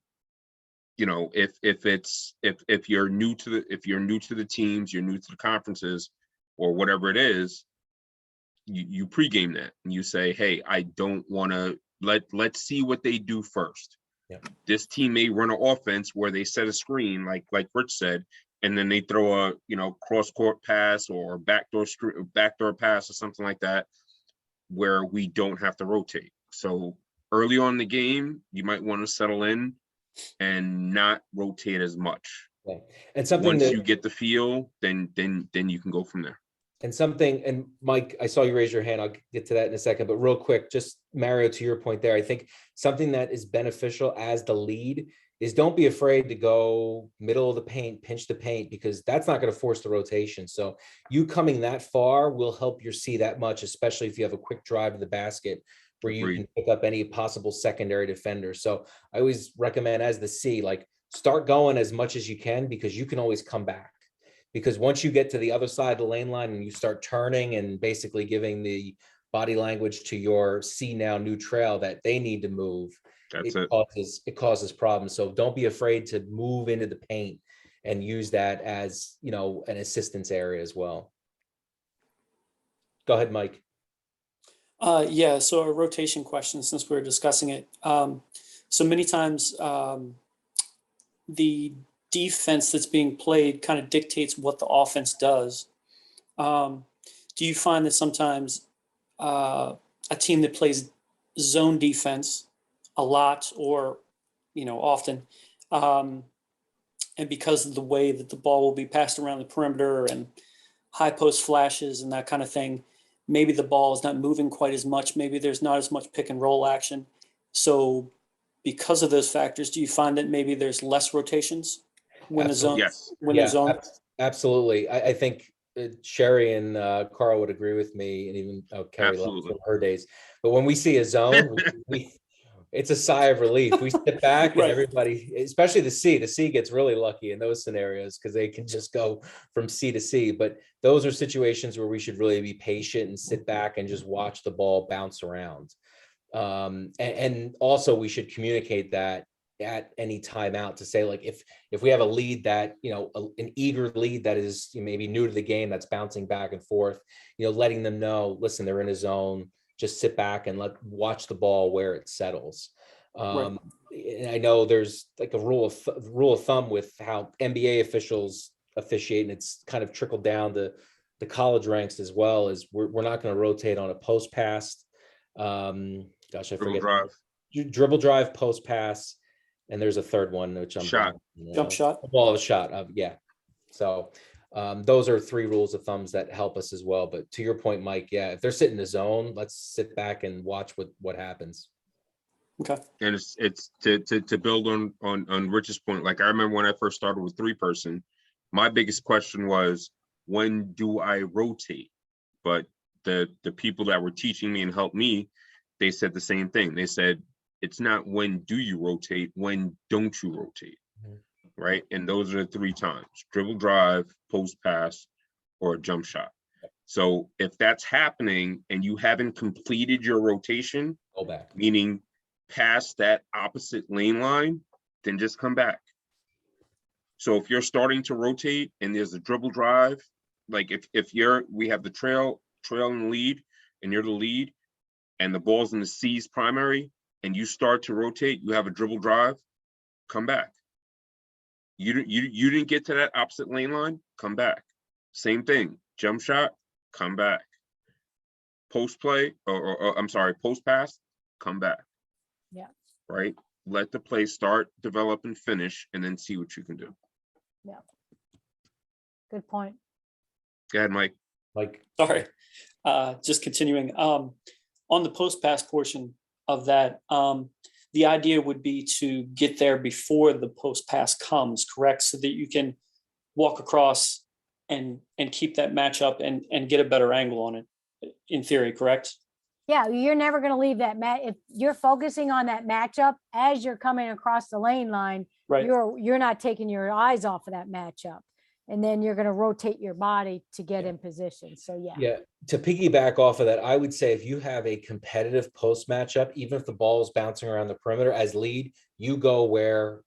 you know, if you're new to the teams, you're new to the conferences or whatever it is, you pregame that and you say, hey, I don't want to let's see what they do first. Yeah. This team may run an offense where they set a screen, like Rich said, and then they throw a, you know, cross court pass or backdoor pass or something like that, where we don't have to rotate. So early on in the game, you might want to settle in and not rotate as much. Okay. And something once that you get the feel, then you can go from there. And something, and Mike, I saw you raise your hand. I'll get to that in a second, but real quick, just Mario, to your point there, I think something that is beneficial as the lead is don't be afraid to go middle of the paint, pinch the paint, because that's not going to force the rotation. So you coming that far will help your C that much, especially if you have a quick drive to the basket where you can pick up any possible secondary defender. So I always recommend as the C, like start going as much as you can, because you can always come back. Because once you get to the other side of the lane line and you start turning and basically giving the body language to your C now new trail that they need to move, it causes problems. So don't be afraid to move into the paint and use that as, you know, an assistance area as well. Go ahead, Mike. Yeah, so a rotation question, since we were discussing it. So many times the defense that's being played kind of dictates what the offense does. Do you find that sometimes a team that plays zone defense a lot, or, you know, often, and because of the way that the ball will be passed around the perimeter and high post flashes and that kind of thing, maybe the ball is not moving quite as much. Maybe there's not as much pick and roll action. So because of those factors, do you find that maybe there's less rotations when the zone? Yes. When the zone. Absolutely. I think Sherry and Carl would agree with me, and even Carrie loves from her days. But when we see a zone, it's a sigh of relief. We sit back and everybody, especially the C gets really lucky in those scenarios because they can just go from C to C. But those are situations where we should really be patient and sit back and just watch the ball bounce around. And also we should communicate that at any timeout to say, like, if we have a lead that, you know, an eager lead that is maybe new to the game, that's bouncing back and forth, you know, letting them know, listen, they're in a zone, just sit back and watch the ball where it settles. And I know there's like a rule of thumb with how NBA officials officiate, and it's kind of trickled down to the college ranks as well, is we're not going to rotate on a post pass. Gosh, I forget. Dribble drive, post pass, and there's a third one, which I'm jump shot. Ball shot. Yeah. So those are three rules of thumbs that help us as well. But to your point, Mike, yeah, if they're sitting in the zone, let's sit back and watch what happens. Okay. And it's to build on Rich's point. Like, I remember when I first started with 3-person, my biggest question was, when do I rotate? But the people that were teaching me and helped me, they said the same thing. They said, it's not when do you rotate, when don't you rotate, right? And those are the 3 times: dribble drive, post pass, or a jump shot. So if that's happening and you haven't completed your rotation, go back, meaning past that opposite lane line, then just come back. So if you're starting to rotate and there's a dribble drive, like if we have the trail in the lead and you're the lead and the ball's in the C's primary and you start to rotate, you have a dribble drive, come back. You didn't get to that opposite lane line, come back. Same thing, jump shot, come back. Post play, or I'm sorry, post pass, come back. Yeah. Right? Let the play start, develop, and finish, and then see what you can do. Yeah. Good point. Go ahead, Mike. Mike. Sorry. Just continuing. On the post pass portion of that, the idea would be to get there before the post pass comes, correct? So that you can walk across and keep that matchup and get a better angle on it, in theory, correct? Yeah, you're never going to leave that if you're focusing on that matchup as you're coming across the lane line, right, you're not taking your eyes off of that matchup. And then you're going to rotate your body to get in position. So Yeah, to piggyback off of that, I would say if you have a competitive post matchup, even if the ball is bouncing around the perimeter as lead, you go where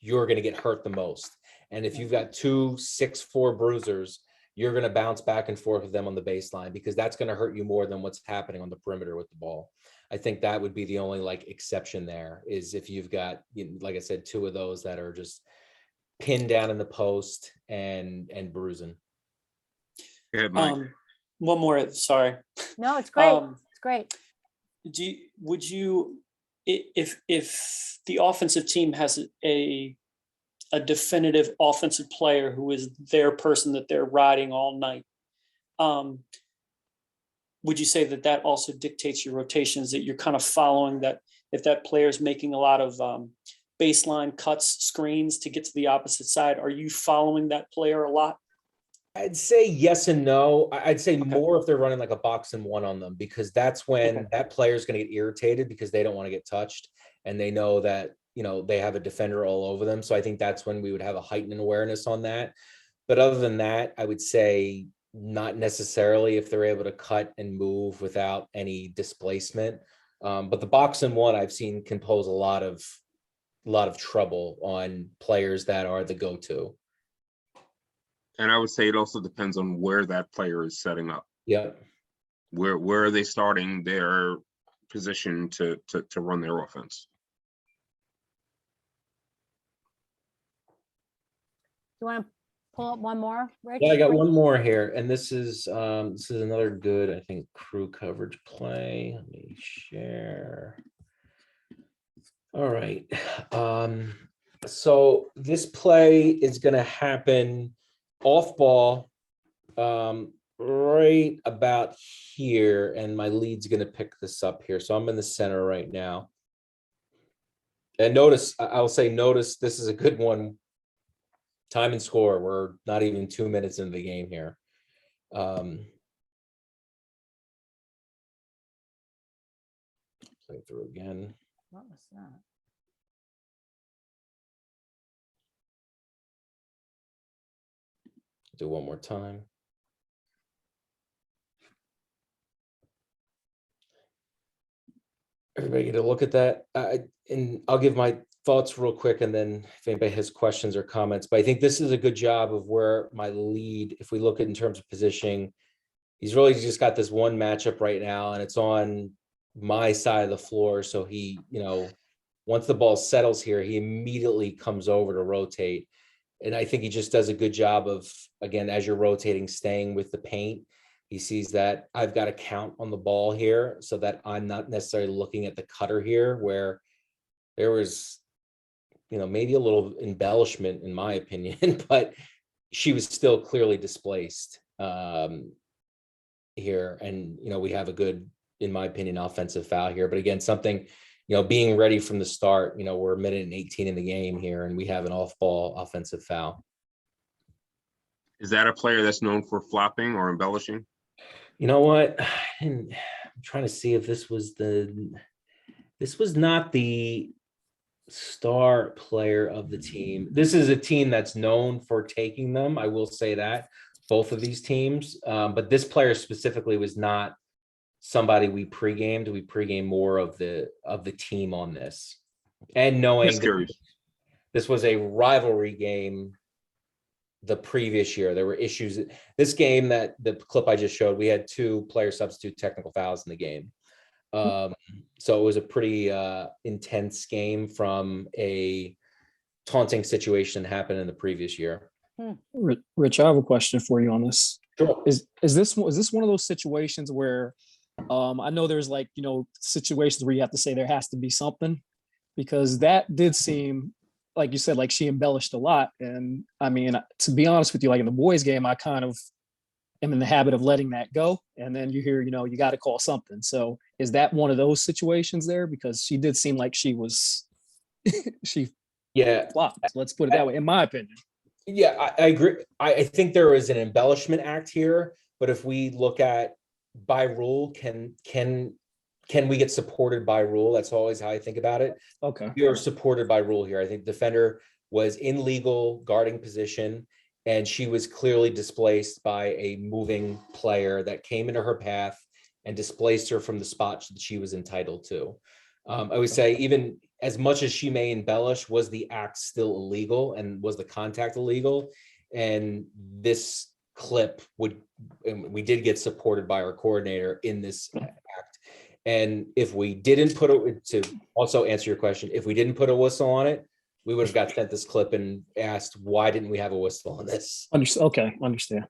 you're going to get hurt the most. And if you've got 2 6'4" bruisers, you're going to bounce back and forth with them on the baseline, because that's going to hurt you more than what's happening on the perimeter with the ball. I think that would be the only like exception there, is if you've got, you know, like I said, 2 of those that are just pinned down in the post and bruising. One more, sorry. No, it's great. It's great. Would you, if the offensive team has a definitive offensive player who is their person that they're riding all night, would you say that that also dictates your rotations, that you're kind of following that if that player is making a lot of baseline cuts, screens to get to the opposite side, are you following that player a lot? I'd say yes and no. I'd say more if they're running like a box and one on them, because that's when that player is going to get irritated because they don't want to get touched and they know that, you know, they have a defender all over them. So I think that's when we would have a heightened awareness on that. But other than that, I would say not necessarily if they're able to cut and move without any displacement. But the box and one I've seen can pose a lot of trouble on players that are the go-to. And I would say it also depends on where that player is setting up. Yeah. Where are they starting their position to run their offense? You want to pull up one more, Rich? Yeah, I got one more here, and this is another good, I think, crew coverage play. Let me share. All right. So this play is going to happen off ball, right about here, and my lead's going to pick this up here. So I'm in the center right now. And notice, I'll say, notice this is a good one. Time and score. We're not even 2 minutes into the game here. Play through again. What was that? Do one more time. Everybody get a look at that. And I'll give my thoughts real quick, and then if anybody has questions or comments. But I think this is a good job of where my lead, if we look at in terms of positioning, he's really just got this one matchup right now, and it's on my side of the floor. So he, you know, once the ball settles here, he immediately comes over to rotate. And I think he just does a good job of, again, as you're rotating, staying with the paint. He sees that I've got to count on the ball here so that I'm not necessarily looking at the cutter here, where there was, you know, maybe a little embellishment in my opinion, but she was still clearly displaced here. And, you know, we have a good, in my opinion, offensive foul here. But again, something, you know, being ready from the start, you know, we're a minute and 18 in the game here, and we have an off-ball offensive foul. Is that a player that's known for flopping or embellishing? You know what? I'm trying to see if this was not the star player of the team. This is a team that's known for taking them. I will say that, both of these teams. But this player specifically was not somebody we pre-gamed. We pre-gamed more of the team on this. And knowing that this was a rivalry game the previous year. There were issues. This game, that the clip I just showed, we had 2 player substitute technical fouls in the game. So it was a pretty intense game from a taunting situation that happened in the previous year. Rich, I have a question for you on this. Sure. Is this one of those situations where I know there's, like, you know, situations where you have to say there has to be something, because that did seem, like you said, like she embellished a lot. And I mean, to be honest with you, like in the boys game, I kind of am in the habit of letting that go. And then you hear, you know, you got to call something. So is that one of those situations there? Because she did seem like she was, she flopped. Let's put it that way, in my opinion. Yeah, I agree. I think there is an embellishment act here, but if we look at by rule, can we get supported by rule? That's always how I think about it. Okay. We are supported by rule here. I think defender was in legal guarding position, and she was clearly displaced by a moving player that came into her path and displaced her from the spot that she was entitled to. I would say, even as much as she may embellish, was the act still illegal, and was the contact illegal? And this clip and we did get supported by our coordinator in this act. And if we didn't put it, to also answer your question, if we didn't put a whistle on it, we would have got sent this clip and asked, why didn't we have a whistle on this? Okay, understand.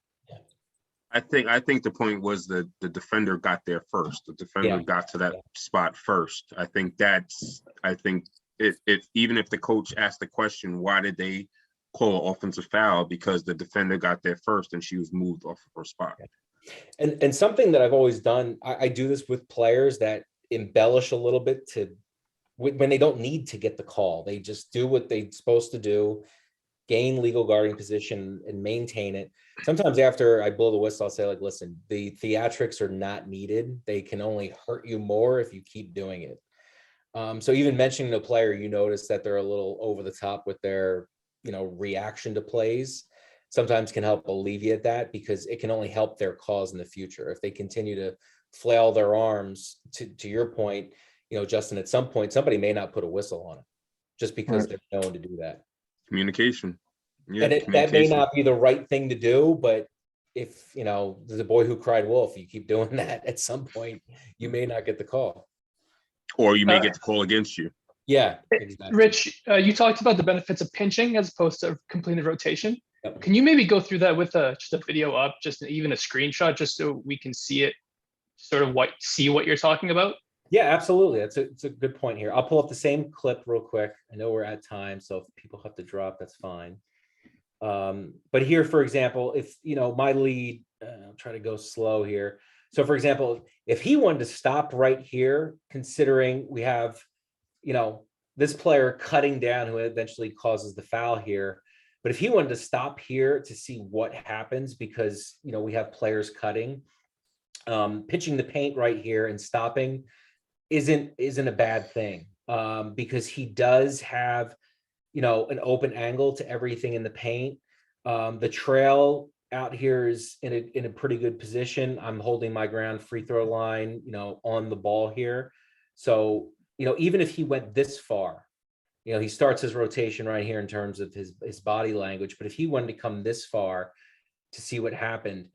I think the point was that the defender got there first. The defender got to that spot first. I think if even if the coach asked the question, why did they call offensive foul? Because the defender got there first and she was moved off of her spot. And something that I've always done, I do this with players that embellish a little bit to when they don't need to get the call. They just do what they're supposed to do, gain legal guarding position and maintain it. Sometimes after I blow the whistle, I'll say, like, listen, the theatrics are not needed. They can only hurt you more if you keep doing it. So even mentioning the player, you notice that they're a little over the top with their, reaction to plays, sometimes can help alleviate that, because it can only help their cause in the future. If they continue to flail their arms, to your point, Justin, at some point, somebody may not put a whistle on it just because they're known to do that. Communication. Yeah, And that may not be the right thing to do, but if, there's a boy who cried wolf, you keep doing that, at some point, you may not get the call. Or you may get the call against you. Yeah, exactly. Rich, you talked about the benefits of pinching as opposed to completed rotation. Yep. Can you maybe go through that with just a video up, just even a screenshot, just so we can see it, sort of see what you're talking about? Yeah, absolutely. It's a good point here. I'll pull up the same clip real quick. I know we're at time, so if people have to drop, that's fine. But here, for example, if, my lead, I'll try to go slow here. So for example, if he wanted to stop right here, considering we have, this player cutting down who eventually causes the foul here. But if he wanted to stop here to see what happens, because, we have players cutting, pitching the paint right here and stopping isn't a bad thing, because he does have, an open angle to everything in the paint. The trail out here is in a pretty good position. I'm holding my ground free throw line, on the ball here. So, even if he went this far, he starts his rotation right here in terms of his body language. But if he wanted to come this far to see what happened,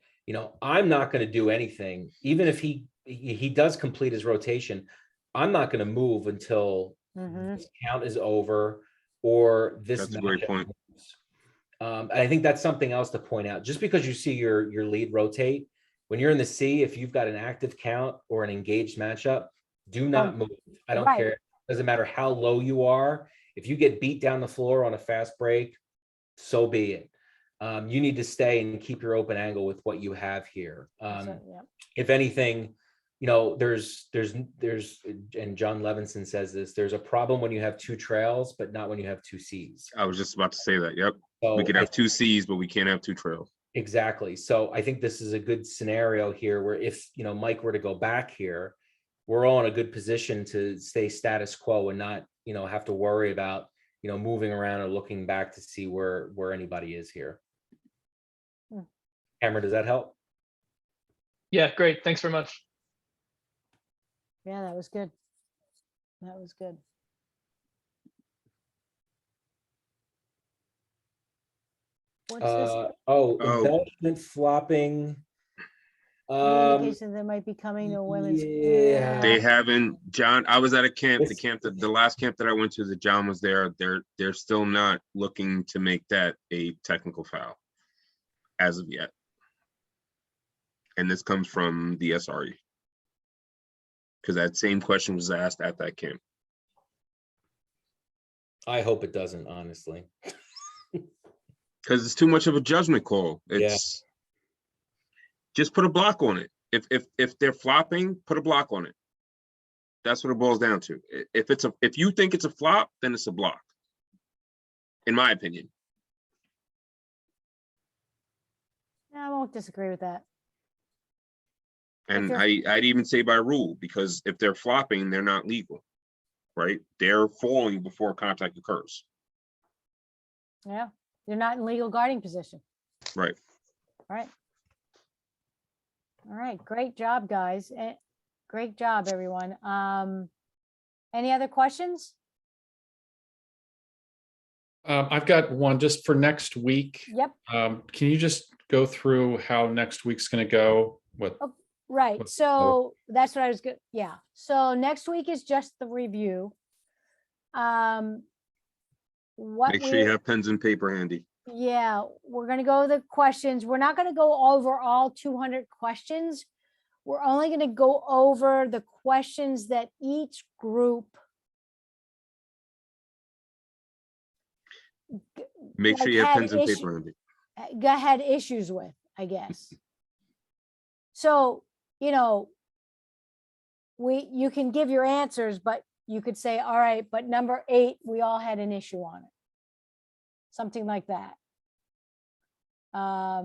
I'm not going to do anything. Even if he does complete his rotation, I'm not going to move until this count is over or this. That's a great point. I think that's something else to point out. Just because you see your lead rotate, when you're in the C, if you've got an active count or an engaged matchup, do not move. I don't care. Doesn't matter how low you are. If you get beat down the floor on a fast break, so be it. You need to stay and keep your open angle with what you have here. If anything, there's, and John Levinson says this, there's a problem when you have two trails, but not when you have two Cs. I was just about to say that. Yep. So we could have two Cs, but we can't have two trails. Exactly. So I think this is a good scenario here where if, Mike were to go back here, we're all in a good position to stay status quo and not, have to worry about, moving around or looking back to see where anybody is here. Cameron, does that help? Yeah, great. Thanks very much. Yeah, that was good. That was good. What's this? Embellishment flopping. Any indication that might be coming to women's? Yeah. They haven't, John. I was at a camp. The camp that the last camp that I went to, that John was there. They're still not looking to make that a technical foul as of yet. And this comes from the SRE, because that same question was asked at that camp. I hope it doesn't, honestly. Because it's too much of a judgment call. It's just put a block on it. If they're flopping, put a block on it. That's what it boils down to. If you think it's a flop, then it's a block, in my opinion. I won't disagree with that. And I'd even say by rule, because if they're flopping, they're not legal, right? They're falling before contact occurs. Yeah, they're not in legal guarding position. Right. Right. All right, great job, guys. Great job, everyone. Any other questions? I've got one just for next week. Yep. Can you just go through how next week's going to go? Right. So that's what I was good. Yeah. So next week is just the review. Make sure you have pens and paper handy. Yeah, we're going to go the questions. We're not going to go over all 200 questions. We're only going to go over the questions that each group Make sure you have pens and paper handy. had issues with, I guess. So, you know, you can give your answers, but you could say, all right, but number 8, we all had an issue on it. Something like that. I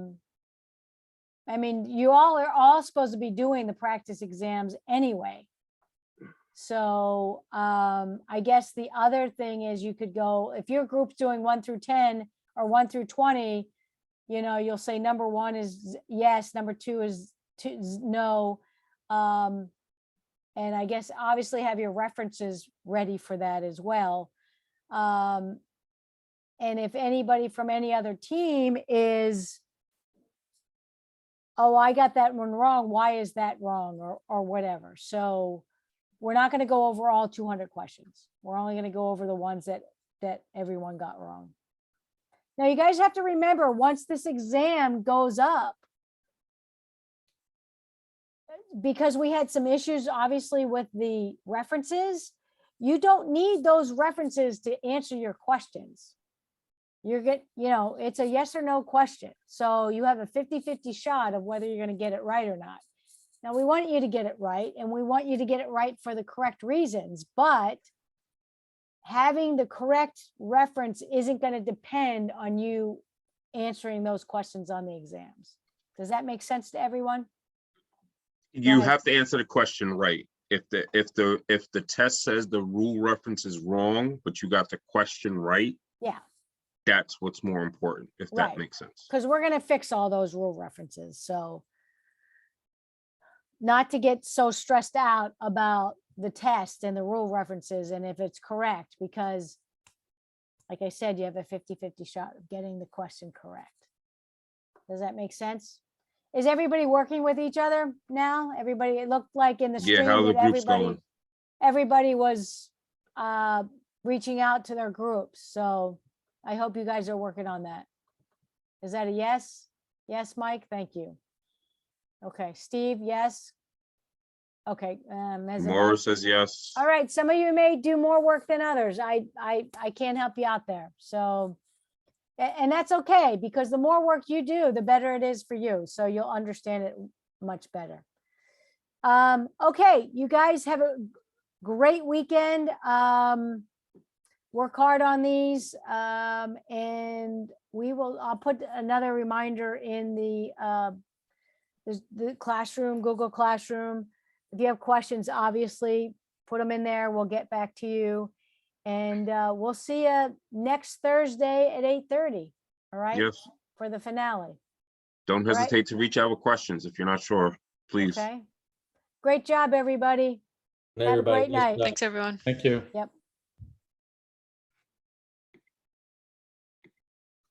mean, you all are all supposed to be doing the practice exams anyway. So I guess the other thing is you could go, if your group's doing 1 through 10 or 1 through 20, you know, you'll say number 1 is yes, number 2 is no. And I guess obviously have your references ready for that as well. And if anybody from any other team is, oh, I got that one wrong, why is that wrong, or whatever. So we're not going to go over all 200 questions. We're only going to go over the ones that everyone got wrong. Now you guys have to remember, once this exam goes up, because we had some issues obviously with the references, you don't need those references to answer your questions. You know, it's a yes or no question. So you have a 50-50 shot of whether you're going to get it right or not. Now we want you to get it right, and we want you to get it right for the correct reasons, but having the correct reference isn't going to depend on you answering those questions on the exams. Does that make sense to everyone? You ahead. have to answer the question right. If the test says the rule reference is wrong, but you got the question right, Yeah, that's what's more important, if Right. that makes sense. because we're going to fix all those rule references. So not to get so stressed out about the test and the rule references and if it's correct, because like I said, you have a 50-50 shot of getting the question correct. Does that make sense? Is everybody working with each other now? Everybody, it looked like in the Yeah, stream how the that group's going? everybody was reaching out to their groups. So I hope you guys are working on that. Is that a yes? Yes, Mike, thank you. Okay, Steve, yes. Okay, Maura says yes. all right, some of you may do more work than others. I can't help you out there. So, and that's okay, because the more work you do, the better it is for you. So you'll understand it much better. Okay, you guys have a great weekend. Work hard on these, and I'll put another reminder in the classroom, Google Classroom. If you have questions, obviously put them in there. We'll get back to you, and we'll see you next Thursday at 8:30. All right. Yes. For the finale. Don't All right. hesitate to reach out with questions if you're not sure, please. Okay. Great job, everybody. Night, Have a everybody. great night. Thanks, everyone. Thank you. Yep.